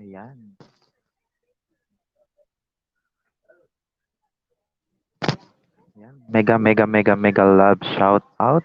Ayan. Ayan. Mega, mega, mega, mega love shout out.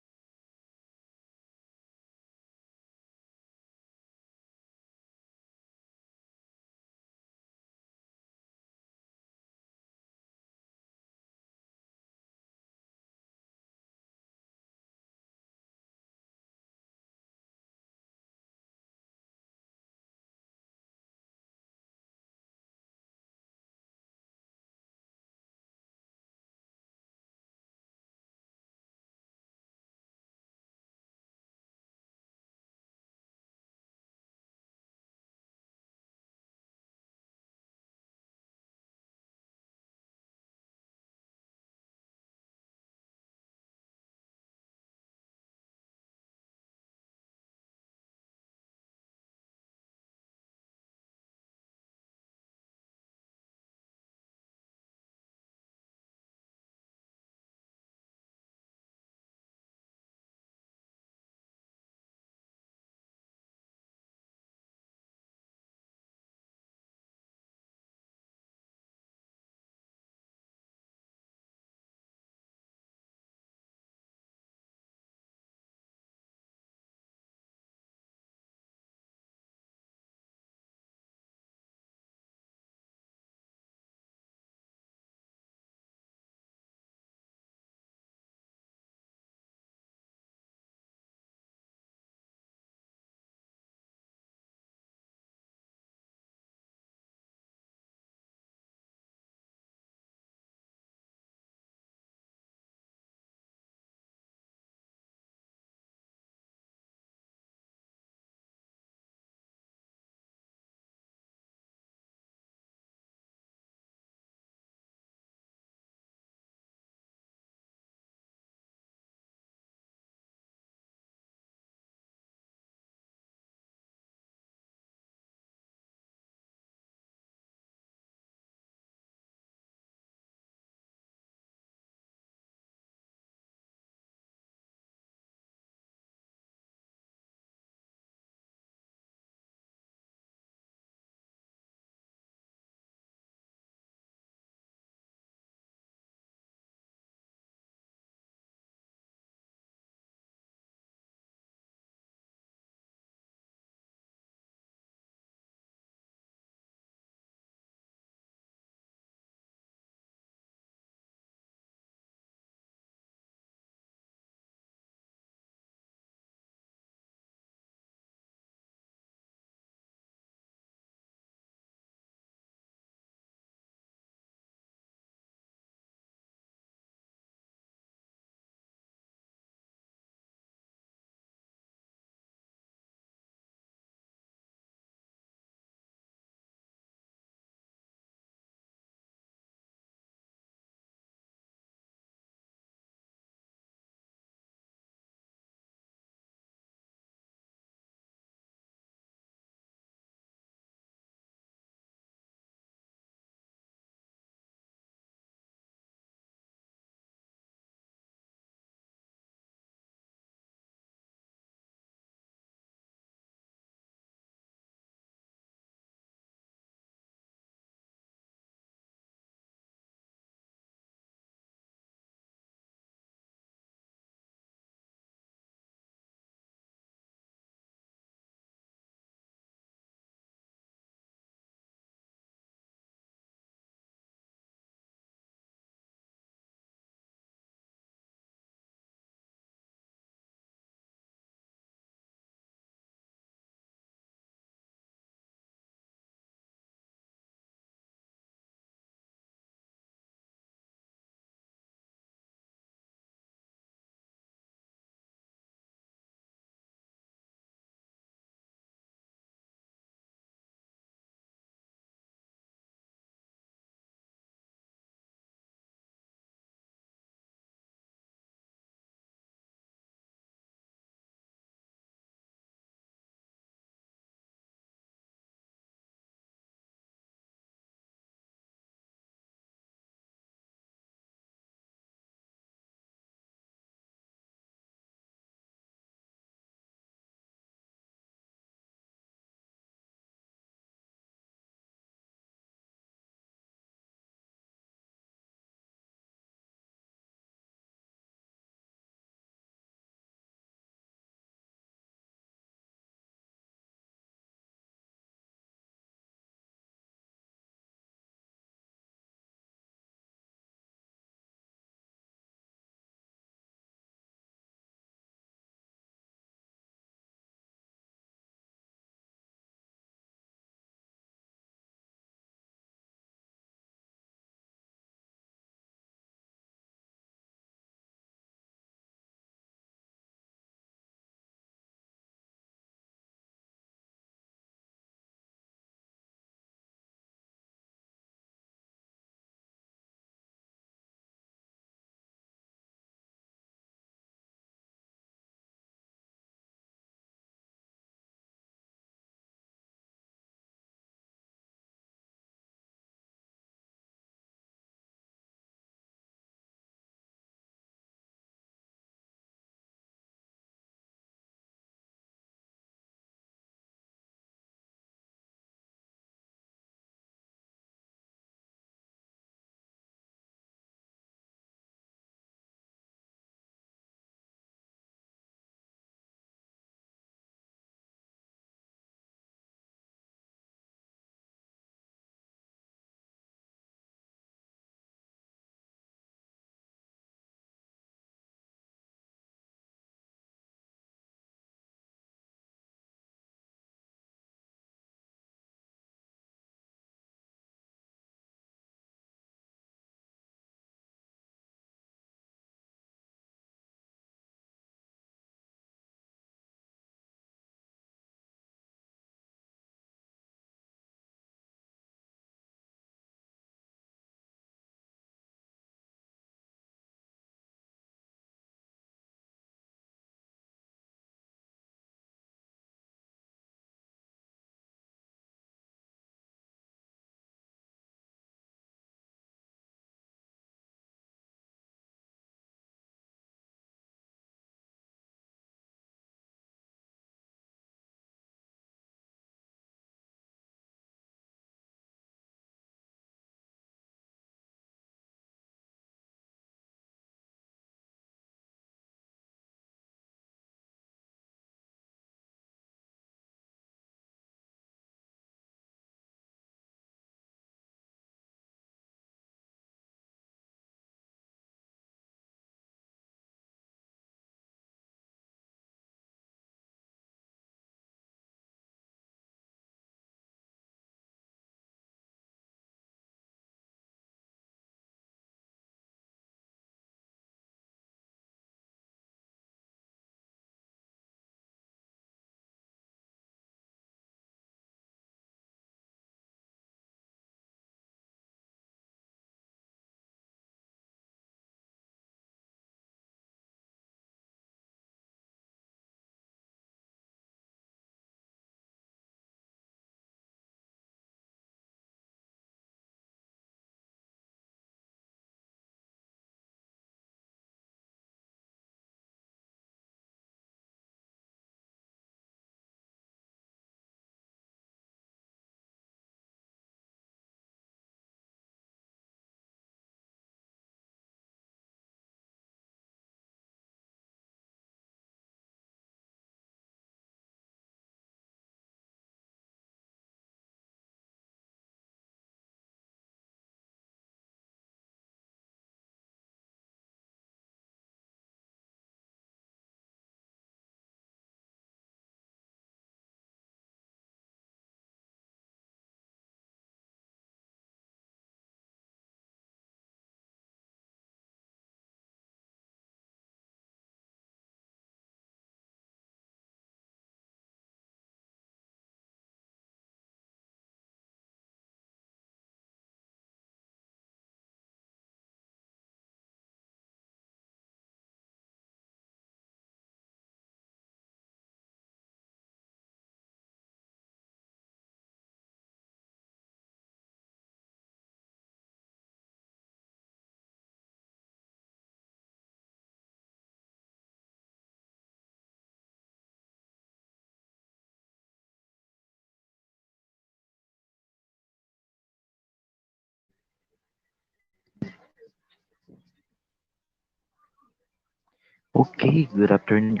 Okay, good afternoon.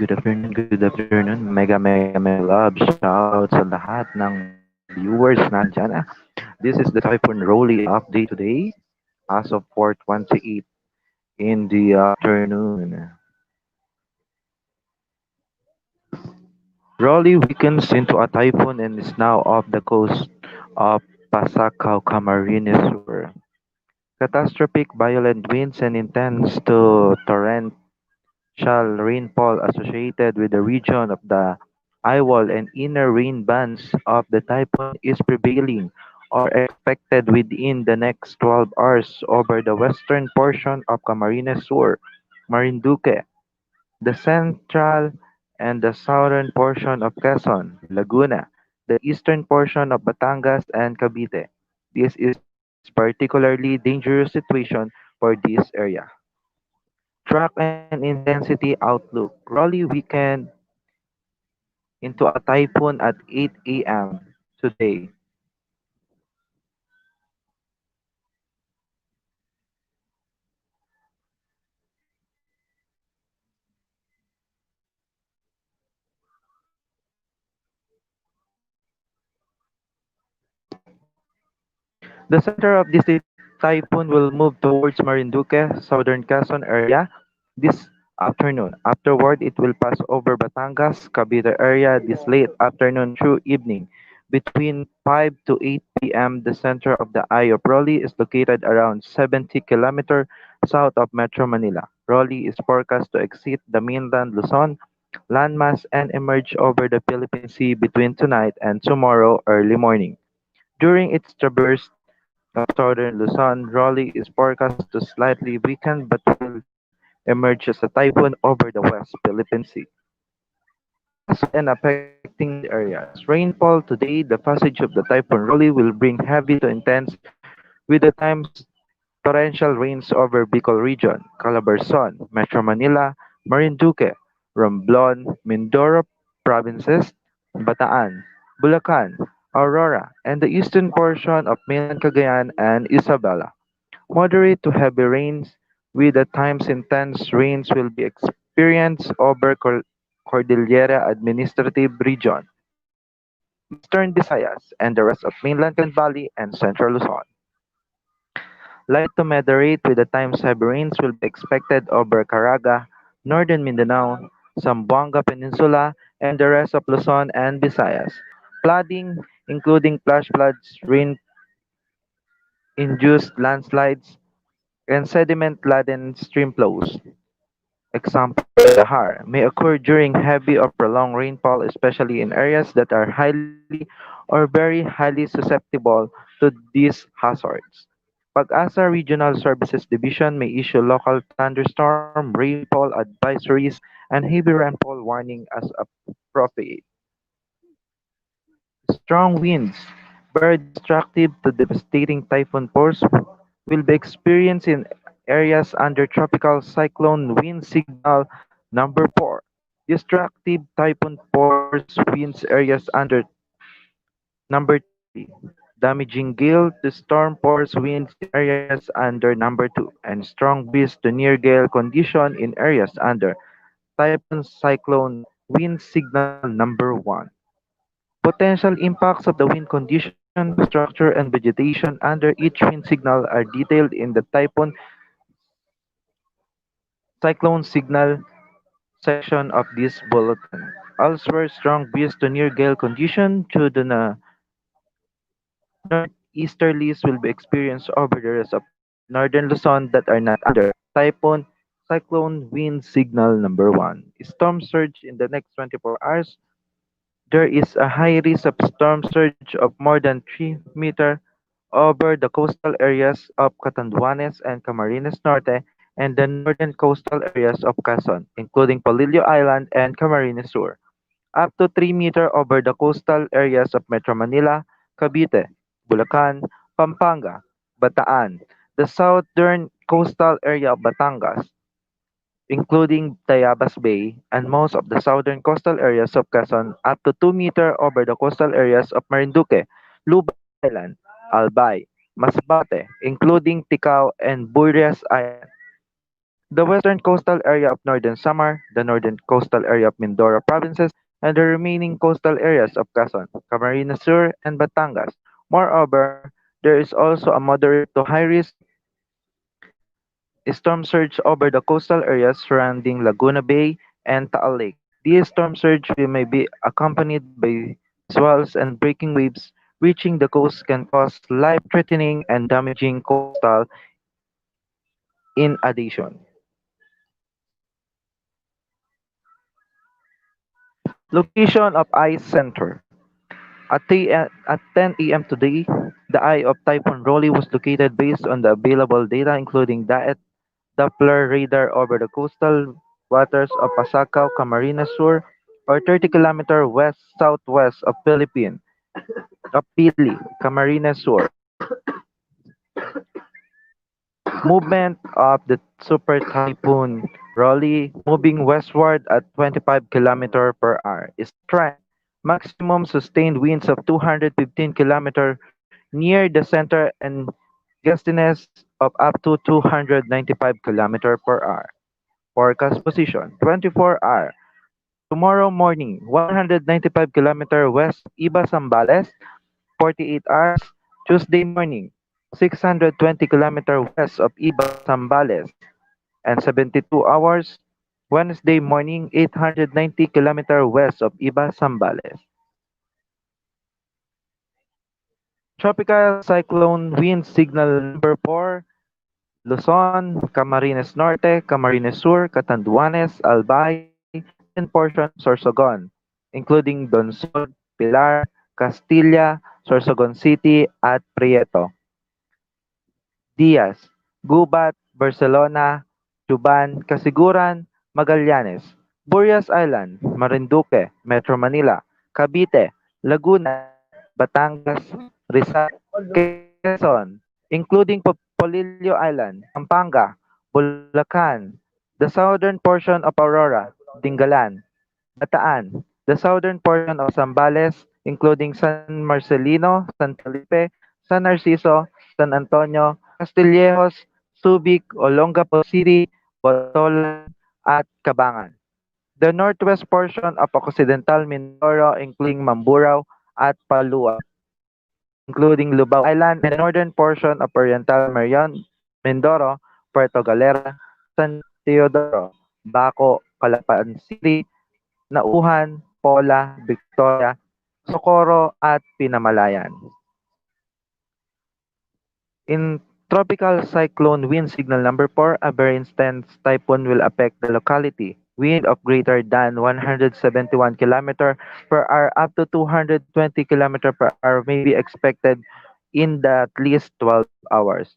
Mega love shoutout sa lahat ng viewers natin dyan. This is the Typhoon Rolly update today as of 4:28 in the afternoon. Rolly weakens into a typhoon and is now off the coast of Pasacao, Camarines Sur. Catastrophic violent winds and intense to torrential rainfall associated with the region of the eyewall and inner rain bands of the typhoon is prevailing or expected within the next 12 hours over the western portion of Camarines Sur, Marinduque, the central and the southern portion of Quezon, Laguna, the eastern portion of Batangas and Cavite. This is particularly dangerous situation for this area. Track and intensity outlook. Raleigh weakened into a typhoon at 8 a.m. today. The center of this typhoon will move towards Marinduque, southern Quezon area this afternoon. Afterward, it will pass over Batangas, Cavite area this late afternoon through evening. Between 5 to 8 p.m., the center of the eye of Raleigh is located around 70 km south of Metro Manila. Raleigh is forecast to exit the mainland Luzon landmass and emerge over the Philippine Sea between tonight and tomorrow early morning. During its traverse of southern Luzon, Raleigh is forecast to slightly weaken but will emerge as a typhoon over the West Philippine Sea. Forecast and affecting these areas. Rainfall today, the passage of the Typhoon Raleigh will bring heavy to intense with the times torrential rains over Bicol Region, Calabarzon, Metro Manila, Marinduque, Romblon, Mindoro provinces, Bataan, Bulacan, Aurora, and the eastern portion of mainland Cagayan and Isabela. Moderate to heavy rains with at times intense rains will be experienced over Cordillera Administrative Region, Eastern Visayas, and the rest of mainland Cagayan Valley and central Luzon. Light to moderate with at times heavy rains will be expected over Caraga, northern Mindanao, Zamboanga Peninsula, and the rest of Luzon and Visayas. Flooding, including flash floods, rain-induced landslides, and sediment-laden stream flows, example Lahar, may occur during heavy or prolonged rainfall, especially in areas that are highly or very highly susceptible to these hazards. Pag-asa Regional Services Division may issue local thunderstorm, rainfall advisories, and heavy rainfall warning as appropriate. Strong winds, very destructive to devastating typhoon force, will be experienced in areas under tropical cyclone wind signal number 4. Destructive typhoon force winds areas under number 3. Damaging gale to storm force winds in areas under number 2, and strong breeze to near gale condition in areas under typhoon cyclone wind signal number 1. Potential impacts of the wind condition, infrastructure, and vegetation under each wind signal are detailed in the typhoon cyclone signal section of this bulletin. Elsewhere, strong breeze to near gale condition to the northeasterlies will be experienced over the rest of northern Luzon that are not under typhoon cyclone wind signal number 1. Storm surge in the next 24 hours. There is a high risk of storm surge of more than 3 meter over the coastal areas of Catanduanes and Camarines Norte and the northern coastal areas of Quezon, including Polillo Island and Camarines Sur. Up to 3 meter over the coastal areas of Metro Manila, Cavite, Bulacan, Pampanga, Bataan, the southern coastal area of Batangas, including Tayabas Bay, and most of the southern coastal areas of Quezon, up to 2 meter over the coastal areas of Marinduque, Lubay Island, Albay, Masbate, including Ticao and Burias Island. the western coastal area of northern Samar, the northern coastal area of Mindoro provinces, and the remaining coastal areas of Quezon, Camarines Sur, and Batangas. Moreover, there is also a moderate to high risk storm surge over the coastal areas surrounding Laguna Bay and Taal Lake. This storm surge will may be accompanied by swells and breaking waves reaching the coast can cause life-threatening and damaging coastal inundation. Location of ice center. At 10 a.m. today, the eye of Typhoon Rolly was located based on the available data including diet Doppler radar over the coastal waters of Pasacao, Camarines Sur, or 30 km west-southwest of Pili, Camarines Sur. Movement of the Super Typhoon Rolly moving westward at 25 km per hour. Strength. Maximum sustained winds of 215 km near the center and gustiness of up to 295 km per hour. Forecast position 24-hour. Tomorrow morning 195 km west Iba Zambales, 48 hours. Tuesday morning 620 km west of Iba Zambales and 72 hours. Wednesday morning 890 km west of Iba Zambales. Tropical cyclone wind signal number 4, Luzon, Camarines Norte, Camarines Sur, Catanduanes, Albay, and portion of Sorsogon, including Donsod, Pilar, Castilla, Sorsogon City, at Prieto. Diaz, Gubat, Barcelona, Tuban, Casiguran, Magallanes, Burias Island, Marinduque, Metro Manila, Cavite, Laguna, Batangas, Rizal, Quezon, including Polillo Island, Pampanga, Bulacan, the southern portion of Aurora, Dingalan, Bataan, the southern portion of Zambales, including San Marcelino, San Felipe, San Narciso, San Antonio, Castillejos, Subic, Olongapo City, Botolan, at Cabangan. The northwest portion of Occidental Mindoro, including Mamburao at Palua, including Lubao Island, and the northern portion of Oriental Mindoro, Puerto Galera, San Teodoro, Baco, Calapan City, Nauhan, Pola, Victoria, Socorro, at Pinamalayan. In tropical cyclone wind signal number 4, a very intense typhoon will affect the locality. Wind of greater than 171 km per hour up to 220 km per hour may be expected in the at least 12 hours.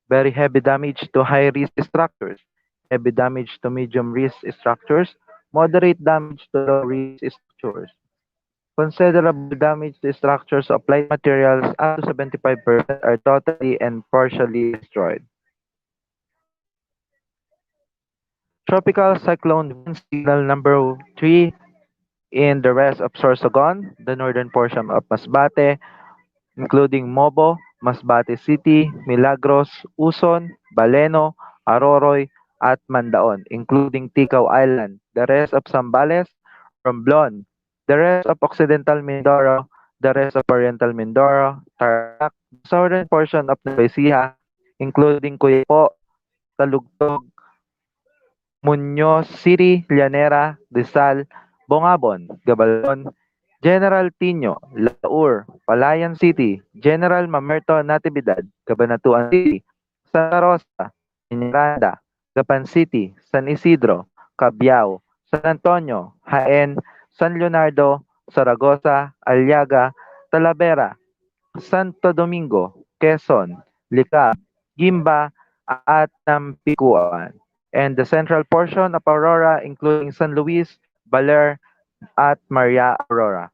Very heavy damage to high risk structures, heavy damage to medium risk structures, moderate damage to low risk structures. Considerable damage to structures of light materials up to 75% are totally and partially destroyed. Tropical cyclone wind signal number 3 in the rest of Sorsogon, the northern portion of Masbate, including Mobo, Masbate City, Milagros, Uson, Baleno, Aroroy, at Mandaon, including Ticao Island, the rest of Zambales, Romblon, the rest of Occidental Mindoro, the rest of Oriental Mindoro, Tarlac, the southern portion of Nueva Ecija, including Cuyapo, Talugtog, Muñoz City, Llanera, Rizal, Bongabon, Gabalon, General Tino, Laur, Palayan City, General Mamerto Natividad, Cabanatuan City, Santa Rosa, Peñaranda, Gapan City, San Isidro, Cabiao, San Antonio, Jaén, San Leonardo, Zaragoza, Aliaga, Talavera, Santo Domingo, Quezon, Licab, Gimba, at Nampicuan, and the central portion of Aurora including San Luis, Baler, at Maria Aurora.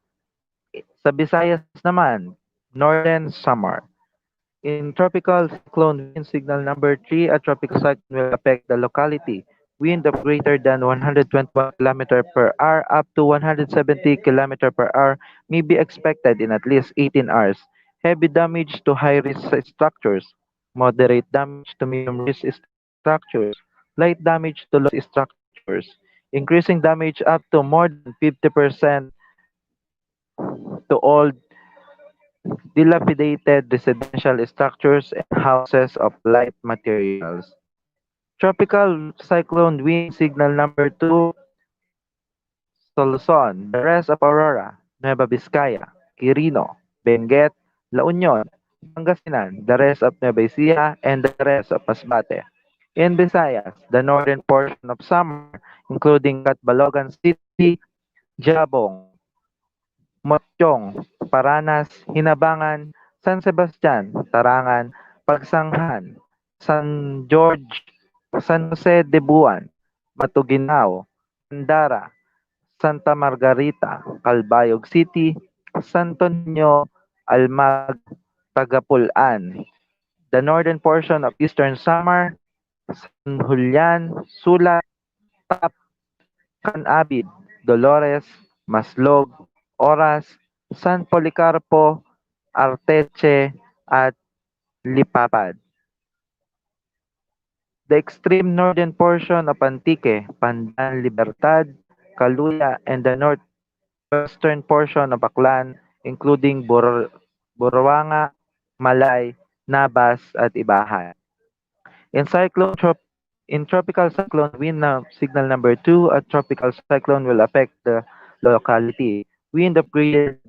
Sa Visayas naman, Northern Samar. In tropical cyclone wind signal number 3, a tropical cyclone will affect the locality. Wind of greater than 121 km per hour up to 170 km per hour may be expected in at least 18 hours. Heavy damage to high-risk structures. Moderate damage to medium-risk structures. light damage to low structures, increasing damage up to more than 50% to all dilapidated residential structures and houses of light materials. Tropical cyclone wind signal number 2, Soluson, the rest of Aurora, Nueva Vizcaya, Quirino, Benguet, La Union, Pangasinan, the rest of Nueva Ecija, and the rest of Masbate. In Visayas, the northern portion of Samar, including Catbalogan City, Jabong, Motsyong, Paranas, Hinabangan, San Sebastian, Tarangan, Pagsanghan, San George, San Jose de Buan, Matuginao, Mandara, Santa Margarita, Calbayog City, Santo Niño, Almag, Tagapulan, the northern portion of Eastern Samar, San Julian, Sulat, Tap, Canabid, Dolores, Maslog, Oras, San Policarpo, Arteche, at Lipapad. The extreme northern portion of Antique, Pandan, Libertad, Caluya, and the northwestern portion of Aklan, including Buruanga, Malay, Nabas, at Ibahay. In cyclone trop in tropical cyclone wind signal number 2, a tropical cyclone will affect the locality. Wind of greater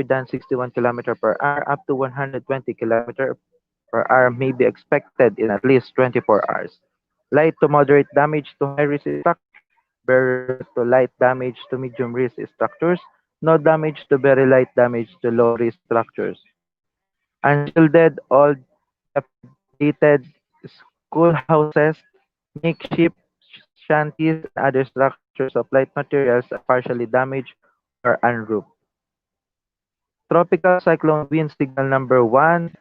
than 61 km per hour up to 120 km per hour may be expected in at least 24 hours. Light to moderate damage to high-risk structures, very light to light damage to medium-risk structures, no damage to very light damage to low-risk structures. Unshielded, old, dilapidated schoolhouses, makeshift shanties, and other structures of light materials are partially damaged or unroofed. Tropical cyclone wind signal number 1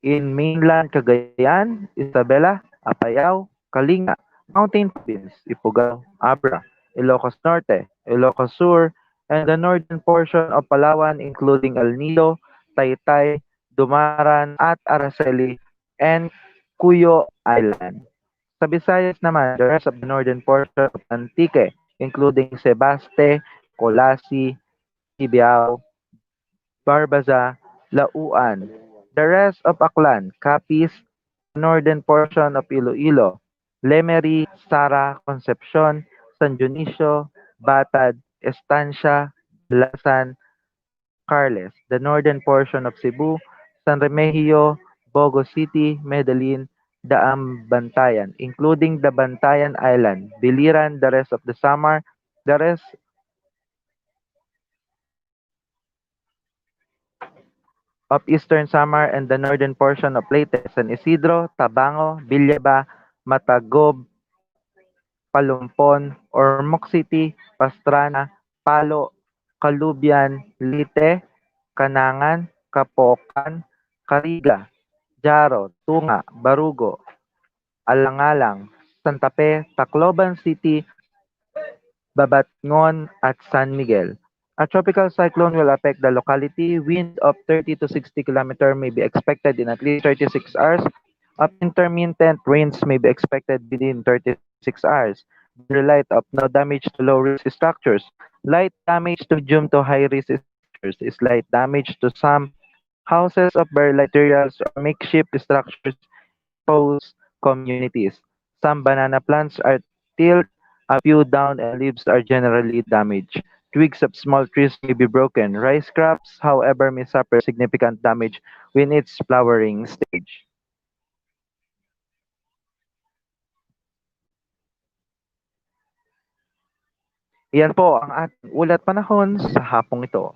in mainland Cagayan, Isabela, Apayao, Kalinga, Mountain Province, Ifugao, Abra, Ilocos Norte, Ilocos Sur, and the northern portion of Palawan including El Nido, Taytay, Dumaran, at Araceli, and Cuyo Island. Sa Visayas naman, the rest of the northern portion of Antique, including Sebaste, Colasi, Kibiao, Barbaza, Lauan. The rest of Aklan, Capiz, the northern portion of Iloilo, Lemery, Sara, Concepcion, San Dionisio, Batad, Estancia, Balasan, Bacarles, the northern portion of Cebu, San Remigio, Bogo City, Medellin, Daam Bantayan, including the Bantayan Island, Biliran, the rest of the Samar, the rest of Eastern Samar and the northern portion of Leyte, San Isidro, Tabango, Villaba, Matagob, Palumpon, Ormoc City, Pastrana, Palo, Calubian, Leyte, Canangan, Capocan, Cariga, Jaro, Tunga, Barugo, Alangalang, Santa Fe, Tacloban City, Babatngon, at San Miguel. A tropical cyclone will affect the locality. Wind of 30 to 60 km may be expected in at least 36 hours. Of intermittent rains may be expected within 36 hours. Very light of no damage to low-risk structures. Light damage to medium to high-risk structures is light damage to some houses of very light materials or makeshift structures in exposed communities. Some banana plants are tilled, a few down, and leaves are generally damaged. Twigs of small trees may be broken. Rice crops, however, may suffer significant damage when its flowering stage. Iyan po ang ating ulat panahon sa hapong ito.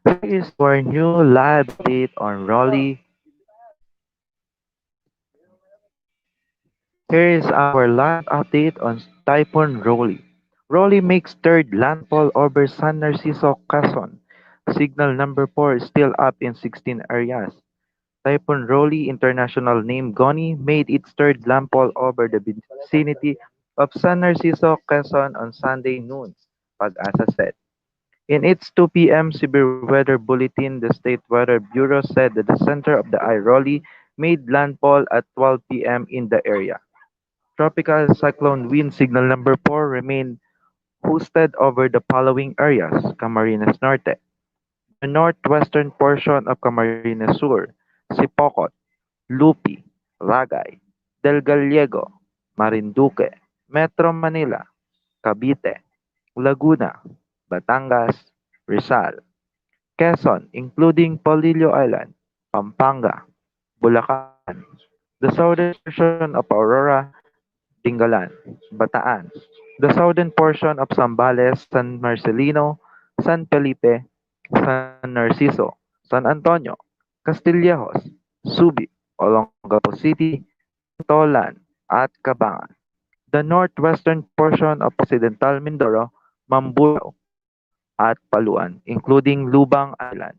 Here is our new live update on Raleigh. Here is our live update on Typhoon Rolly. Rolly makes third landfall over San Narciso, Quezon. Signal number 4 is still up in 16 areas. Typhoon Rolly, international name Goni, made its third landfall over the vicinity of San Narciso, Quezon on Sunday noon, Pag-asa said. In its 2 p.m. severe weather bulletin, the State Weather Bureau said that the center of the eye Rolly made landfall at 12 p.m. in the area. Tropical cyclone wind signal number 4 remained hosted over the following areas: Camarines Norte, the northwestern portion of Camarines Sur, Sipocot, Lupi, Ragay, Del Gallego, Marinduque, Metro Manila, Cavite, Laguna, Batangas, Rizal, Quezon including Polillo Island, Pampanga, Bulacan, the southern portion of Aurora, Dingalan, Bataan, the southern portion of Zambales, San Marcelino, San Felipe, San Narciso, San Antonio, Castillejos, Subic, Olongapo City, Santolan, at Cabangan. The northwestern portion of Occidental Mindoro, Mamburao, at Paluan, including Lubang Island.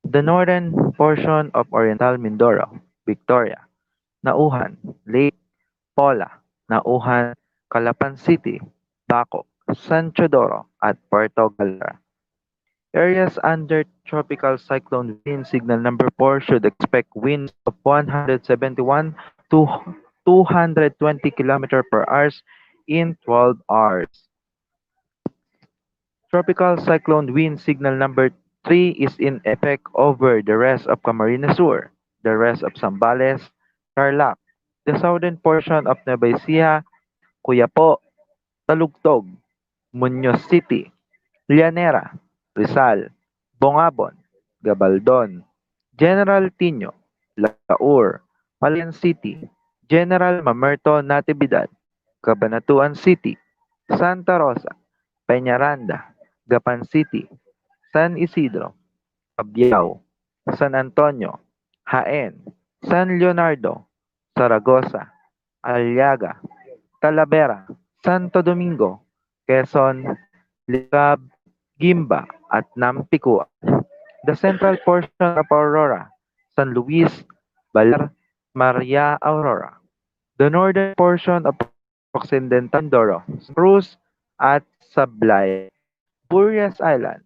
The northern portion of Oriental Mindoro, Victoria, Nauhan, Lake Pola, Nauhan, Calapan City, Bacoc, San Teodoro, at Puerto Galera. Areas under tropical cyclone wind signal number 4 should expect winds of 171 to 220 km per hour in 12 hours. Tropical cyclone wind signal number 3 is in effect over the rest of Camarines Sur, the rest of Zambales, Tarlac, the southern portion of Nueva Ecija, Coyapo, Talugtog, Muñoz City, Llanera, Rizal, Bongabon, Gabaldon, General Tino, Laur, Palayan City, General Mamerto Natividad, Cabanatuan City, Santa Rosa, Peñaranda, Gapan City, San Isidro, Cabiao, San Antonio, Jaén, San Leonardo, Zaragoza, Aliaga, Talavera, Santo Domingo, Quezon, Licab, Gimba, at Nampicuan. The central portion of Aurora, San Luis, Baler, Maria Aurora. The northern portion of Occidental Mindoro, Santa Cruz, at Sablay. Burias Island,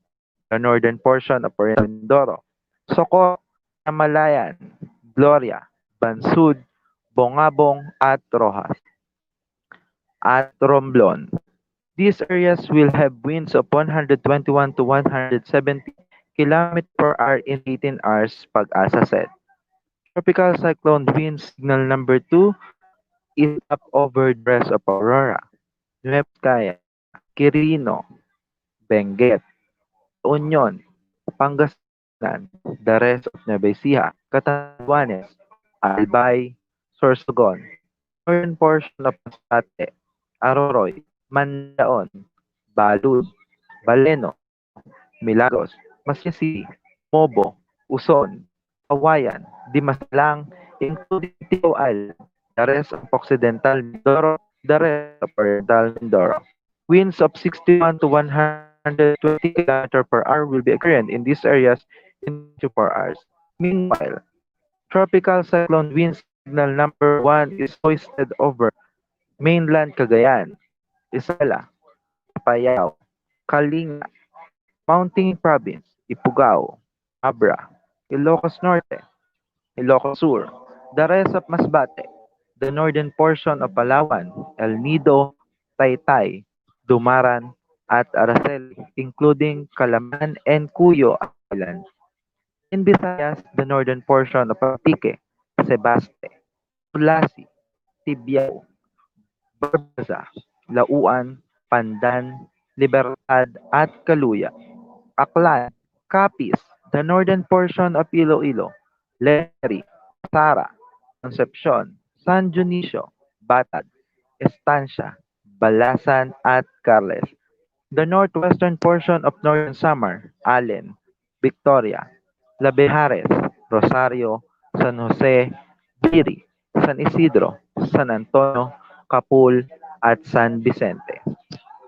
the northern portion of Oriental Mindoro, Socorro, Namalayan, Gloria, Bansud, Bongabong, at Rojas, at Romblon. These areas will have winds of 121 to 170 km per hour in 18 hours, Pag-asa said. Tropical cyclone wind signal number 2 is up over the rest of Aurora, Nueva Vizcaya, Quirino, Benguet, La Union, Pangasinan, the rest of Nueva Ecija, Catanduanes, Albay, Sorsogon, northern portion of Masbate, Aroroy, Mandaon, Balud, Baleno, Milagros, Masaya City, Mobo, Uson, Kawayan, Dimasalang, including Tio Island, the rest of Occidental Mindoro, the rest of Oriental Mindoro. Winds of 61 to 120 km per hour will be experienced in these areas in 24 hours. Meanwhile, tropical cyclone wind signal number 1 is hoisted over mainland Cagayan, Isabela, Apayao, Kalinga, Mountain Province, Ifugao, Abra, Ilocos Norte, Ilocos Sur, the rest of Masbate, the northern portion of Palawan, El Nido, Taytay, Dumaran, at Araceli, including Calaman and Cuyo Islands. In Visayas, the northern portion of Antique, Sebaste, Tulasi, Tibiao, Barbaza, Lauan, Pandan, Libertad, at Caluya. Aklan, Capiz, the northern portion of Iloilo, Leri, Sara, Concepcion, San Dionisio, Batad, Estancia, Balasan, at Carles. The northwestern portion of Northern Samar, Allen, Victoria, Labejares, Rosario, San Jose, Biri, San Isidro, San Antonio, Capul, at San Vicente.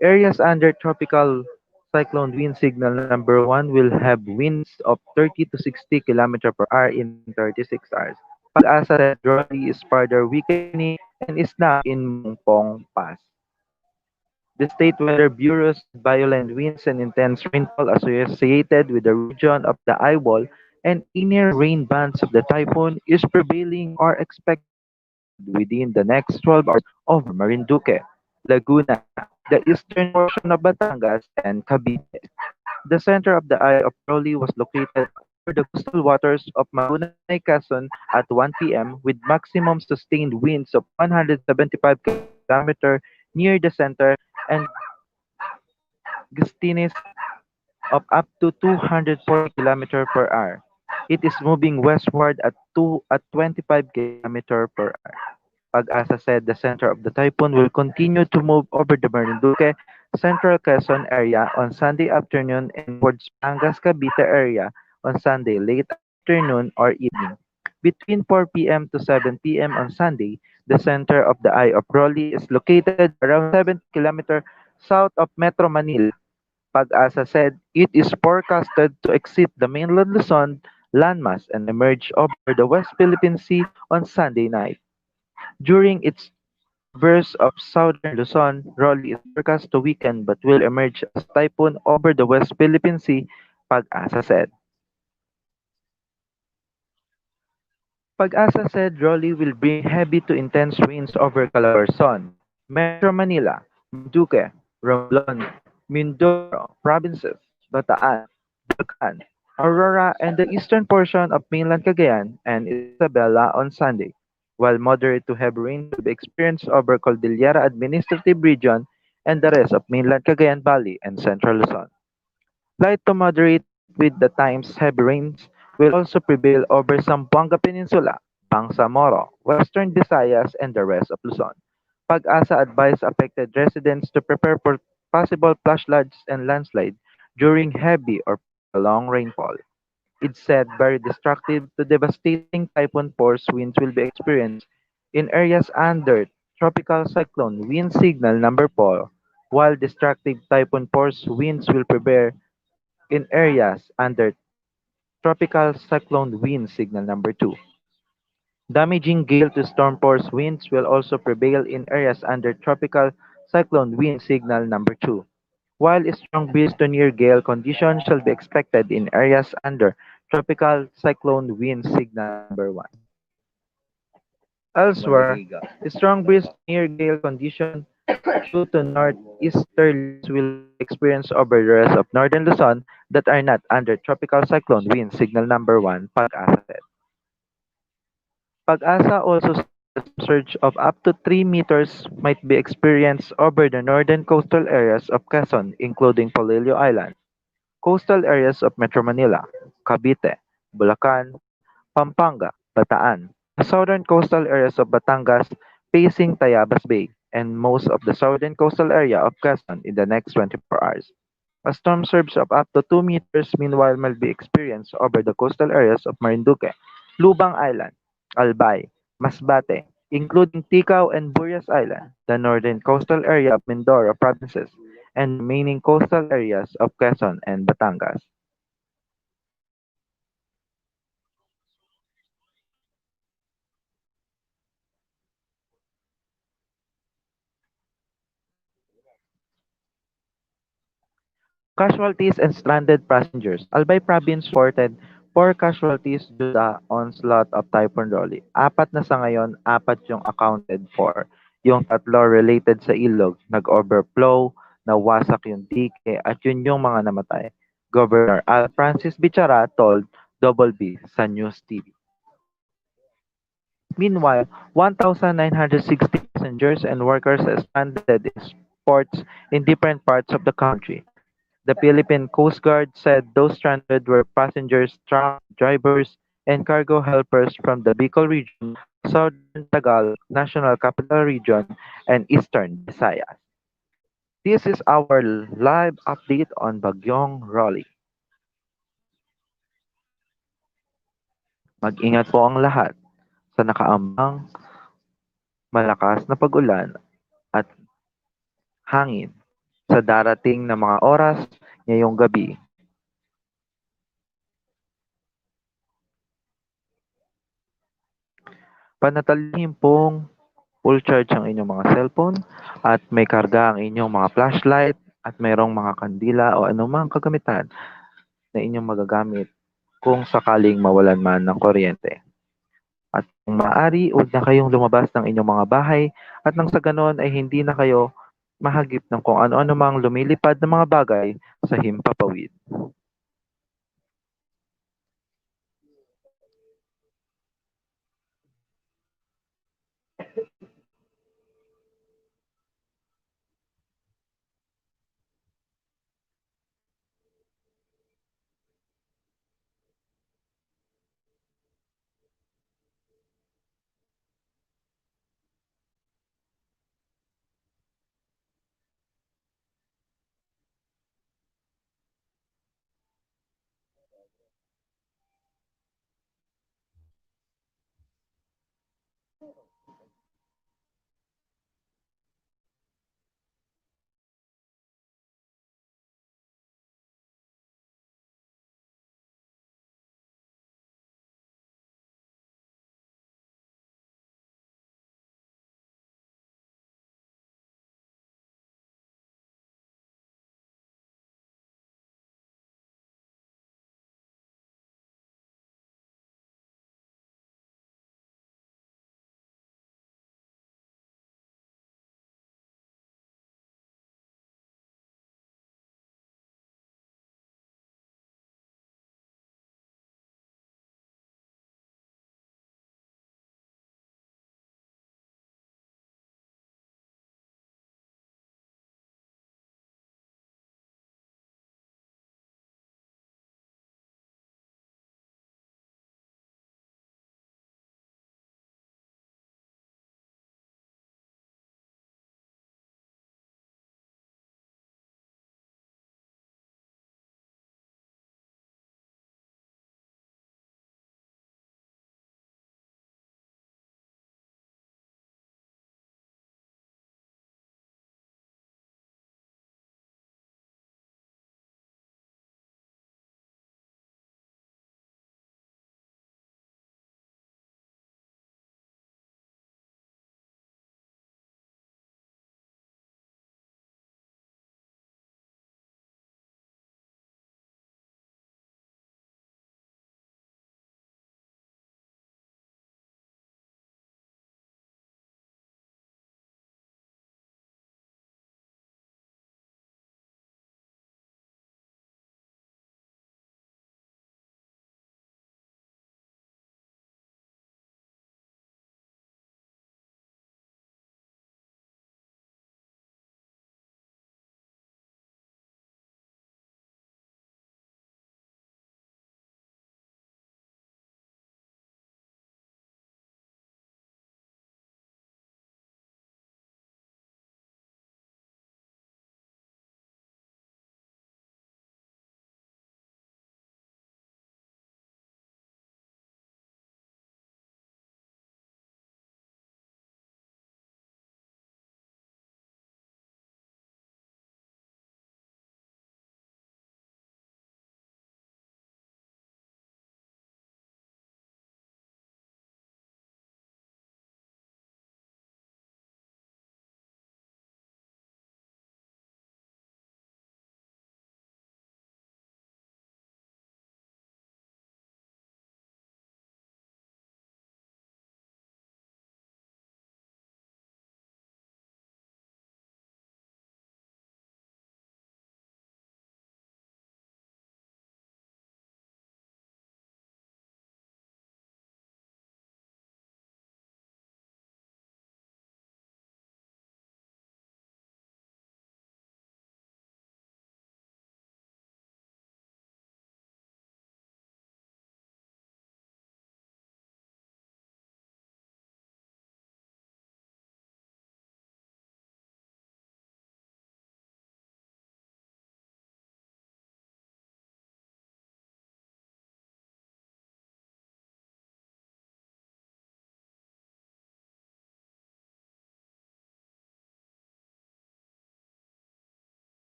Areas under tropical cyclone wind signal number 1 will have winds of 30 to 60 km per hour in 36 hours. Pag-asa said Rolly is further weakening and is now in Mongpong Pass. The State Weather Bureau said violent winds and intense rainfall associated with the region of the eyewall and inner rain bands of the typhoon is prevailing or expected within the next 12 hours over Marinduque, Laguna, the eastern portion of Batangas, and Cavite. The center of the eye of Crowley was located over the coastal waters of Malunay, Quezon at 1 p.m. with maximum sustained winds of 175 km near the center and gustiness of up to 240 km per hour. It is moving westward at 25 km per hour. Pag-asa said the center of the typhoon will continue to move over the Marinduque, Central Quezon area on Sunday afternoon and towards Pangas Cavite area on Sunday late afternoon or evening. Between 4 p.m. to 7 p.m. on Sunday, the center of the eye of Rolly is located around 70 km south of Metro Manila. Pag-asa said it is forecasted to exit the mainland Luzon landmass and emerge over the West Philippine Sea on Sunday night. During its traverse of southern Luzon, Rolly is forecast to weaken but will emerge as typhoon over the West Philippine Sea, Pag-asa said. Pag-asa said Rolly will bring heavy to intense rains over Calabarzon, Metro Manila, Marinduque, Romblon, Mindoro provinces, Bataan, Bulacan, Aurora, and the eastern portion of mainland Cagayan and Isabela on Sunday, while moderate to heavy rains will be experienced over Cordillera Administrative Region and the rest of mainland Cagayan Valley and central Luzon. Light to moderate with the times heavy rains will also prevail over Zamboanga Peninsula, Bangsamoro, Western Visayas, and the rest of Luzon. Pag-asa advised affected residents to prepare for possible flash floods and landslide during heavy or prolonged rainfall. It said very destructive to devastating typhoon force winds will be experienced in areas under tropical cyclone wind signal number 4, while destructive typhoon force winds will prevail in areas under tropical cyclone wind signal number 2. Damaging gale to storm force winds will also prevail in areas under tropical cyclone wind signal number 2, while a strong breeze to near gale conditions shall be expected in areas under tropical cyclone wind signal number 1. Elsewhere, a strong breeze to near gale condition due to northeasterlies will be experienced over the rest of northern Luzon that are not under tropical cyclone wind signal number 1, Pag-asa said. Pag-asa also said a storm surge of up to 3 meters might be experienced over the northern coastal areas of Quezon, including Polillo Island, coastal areas of Metro Manila, Cavite, Bulacan, Pampanga, Bataan, the southern coastal areas of Batangas facing Tayabas Bay, and most of the southern coastal area of Quezon in the next 24 hours. A storm surge of up to 2 meters meanwhile may be experienced over the coastal areas of Marinduque, Lubang Island, Albay, Masbate, including Ticao and Burias Island, the northern coastal area of Mindoro provinces, and the remaining coastal areas of Quezon and Batangas. Casualties and stranded passengers. Albay Province reported 4 casualties due to the onslaught of Typhoon Rolly. Apat na sa ngayon, apat yung accounted for. Yung tatlo related sa ilog, nag-overflow, nawasak yung dike, at yun yung mga namatay. Governor Al Francis Bichara told Double B sa News TV. Meanwhile, 1,960 passengers and workers are stranded in ports in different parts of the country. The Philippine Coast Guard said those stranded were passengers, truck drivers, and cargo helpers from the Bicol region, Southern Tagalog, National Capital Region, and Eastern Visayas. This is our live update on Bagyong Rolly. Mag-ingat po ang lahat sa nakaambang malakas na pag-ulan at hangin sa darating na mga oras ngayong gabi. Panatilihin pong full charge ang inyong mga cellphone at may karga ang inyong mga flashlight at mayroong mga kandila o anumang kagamitan na inyong magagamit kung sakaling mawalan man ng kuryente. At kung maaari, huwag na kayong lumabas ng inyong mga bahay at nang sa ganon ay hindi na kayo mahagip ng kung ano-ano mang lumilipad na mga bagay sa himpapawid.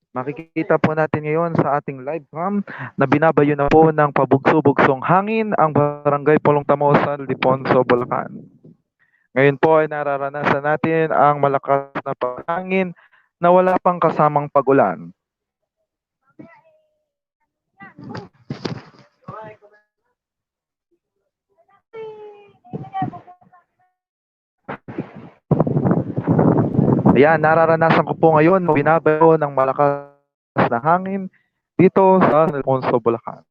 Makikita po natin ngayon sa ating live cam na binabayo na po ng pabugso-bugsong hangin ang barangay Pulong Tamosan, Liponso, Bulacan. Ngayon po ay nararanasan natin ang malakas na paghangin na wala pang kasamang pag-ulan. Ayan, nararanasan ko po ngayon na binabayo ng malakas na hangin dito sa Liponso, Bulacan.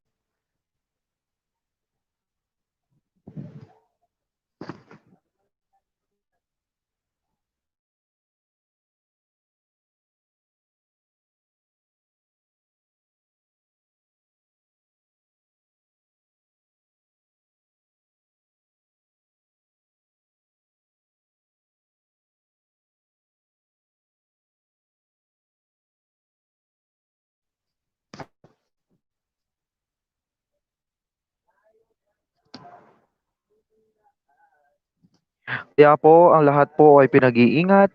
Kaya po ang lahat po ay pinag-iingat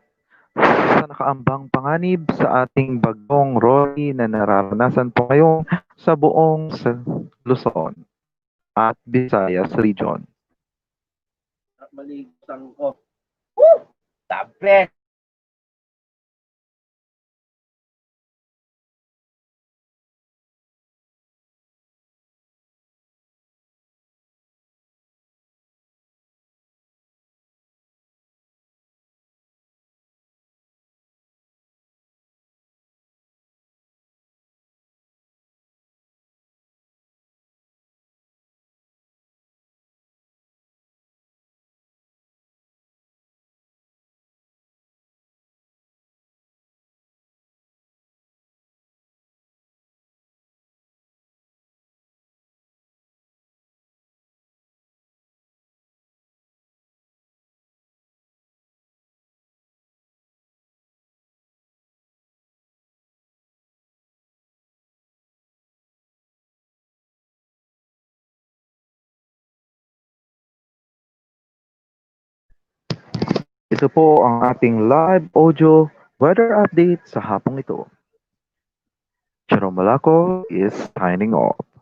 sa nakaambang panganib sa ating bagong Rory na nararanasan po ngayon sa buong Luzon at Visayas region. Ito po ang ating live audio weather update sa hapong ito. Jerome Olaco is signing off.